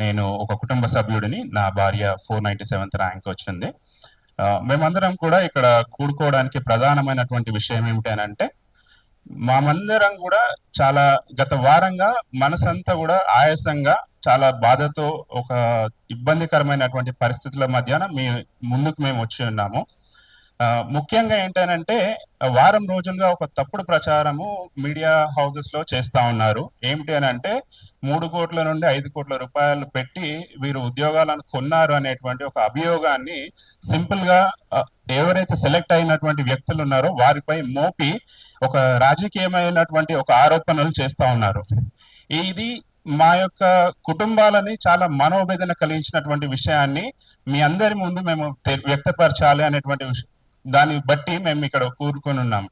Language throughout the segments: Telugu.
నేను ఒక కుటుంబ సభ్యుడిని. నా భార్య 497th ర్యాంక్ వచ్చింది. మేమందరం కూడా ఇక్కడ కూడుకోవడానికి ప్రధానమైనటువంటి విషయం ఏమిటి అని అంటే, మామందరం కూడా చాలా గత వారంగా మనసంతా కూడా ఆయాసంగా, చాలా బాధతో, ఒక ఇబ్బందికరమైనటువంటి పరిస్థితుల మధ్యాన ముందుకు మేము వచ్చి ఉన్నాము. ముఖ్యంగా ఏంటనంటే, వారం రోజులుగా ఒక తప్పుడు ప్రచారము మీడియా హౌసెస్ లో చేస్తా ఉన్నారు. ఏమిటి అని అంటే, 3 కోట్ల నుండి 5 కోట్ల రూపాయలు పెట్టి వీరు ఉద్యోగాలను కొన్నారు అనేటువంటి ఒక అభియోగాన్ని సింపుల్ గా ఎవరైతే సెలెక్ట్ అయినటువంటి వ్యక్తులు ఉన్నారో వారిపై మోపి ఒక రాజకీయమైనటువంటి ఒక ఆరోపణలు చేస్తా ఉన్నారు. ఇది మా యొక్క కుటుంబాలని చాలా మనోవేదన కలిగించినటువంటి విషయాన్ని మీ అందరి ముందు మేము వ్యక్తపరచాలి అనేటువంటి దాన్ని బట్టి మేము ఇక్కడ కూరుకొని ఉన్నాం.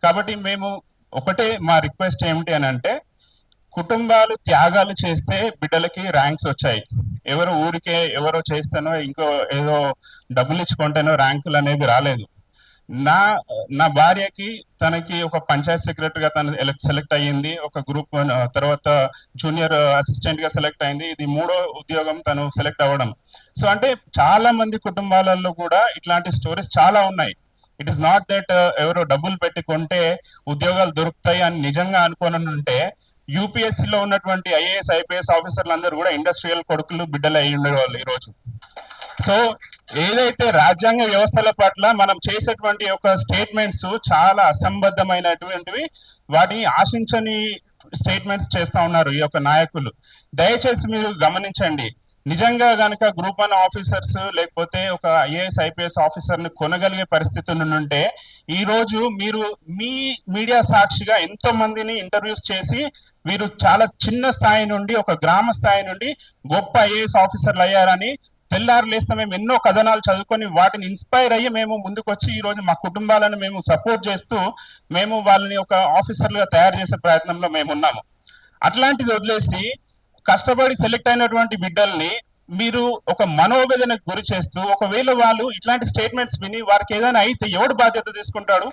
కాబట్టి మేము ఒకటే మా రిక్వెస్ట్ ఏమిటి అని అంటే, కుటుంబాలు త్యాగాలు చేస్తే బిడ్డలకి ర్యాంక్స్ వచ్చాయి. ఎవరో ఊరికే ఎవరో చేస్తేనో ఇంకో ఏదో డబ్బులు ఇచ్చుకుంటేనో ర్యాంకులు అనేది రాలేదు. నా భార్యకి తనకి ఒక పంచాయత్ సెక్రటరీగా తను సెలెక్ట్ అయ్యింది. ఒక గ్రూప్ తర్వాత జూనియర్ అసిస్టెంట్ గా సెలెక్ట్ అయింది. ఇది 3వ ఉద్యోగం తను సెలెక్ట్ అవ్వడం. సో అంటే చాలా మంది కుటుంబాలలో కూడా ఇట్లాంటి స్టోరీస్ చాలా ఉన్నాయి. ఇట్ ఇస్ నాట్ దట్ ఎవరో డబ్బులు పెట్టి కొంటే ఉద్యోగాలు దొరుకుతాయి అని నిజంగా అనుకోని ఉంటే, యూపీఎస్సీలో ఉన్నటువంటి ఐఏఎస్ ఐపీఎస్ ఆఫీసర్లు అందరూ కూడా ఇండస్ట్రియల్ కొడుకులు బిడ్డలు అయ్యి ఉండేవాళ్ళు ఈరోజు. సో ఏదైతే రాజ్యాంగ వ్యవస్థల పట్ల మనం చేసేటువంటి ఒక స్టేట్మెంట్స్ చాలా అసంబద్ధమైనటువంటివి, వాటిని ఆశించని స్టేట్మెంట్స్ చేస్తా ఉన్నారు ఈ యొక్క నాయకులు. దయచేసి మీరు గమనించండి. నిజంగా గనక గ్రూప్ 1 ఆఫీసర్స్ లేకపోతే ఒక ఐఏఎస్ ఐపీఎస్ ఆఫీసర్ ని కొనగలిగే పరిస్థితి ఉంటే, ఈ రోజు మీరు మీ మీడియా సాక్షిగా ఎంతో మందిని ఇంటర్వ్యూస్ చేసి వీరు చాలా చిన్న స్థాయి నుండి, ఒక గ్రామ స్థాయి నుండి గొప్ప ఐఏఎస్ ఆఫీసర్లు అయ్యారని తెల్లారు లేస్తే మేము ఎన్నో కథనాలు చదువుకొని వాటిని ఇన్స్పైర్ అయ్యి మేము ముందుకు వచ్చి ఈ రోజు మా కుటుంబాలను మేము సపోర్ట్ చేస్తూ మేము వాళ్ళని ఒక ఆఫీసర్లుగా తయారు చేసే ప్రయత్నంలో మేము ఉన్నాము. అట్లాంటిది వదిలేసి కష్టపడి సెలెక్ట్ అయినటువంటి బిడ్డల్ని మీరు ఒక మనోవేదనకు గురి చేస్తూ, ఒకవేళ వాళ్ళు ఇట్లాంటి స్టేట్మెంట్స్ విని వారికి ఏదైనా అయితే ఎవడు బాధ్యత తీసుకుంటాడు?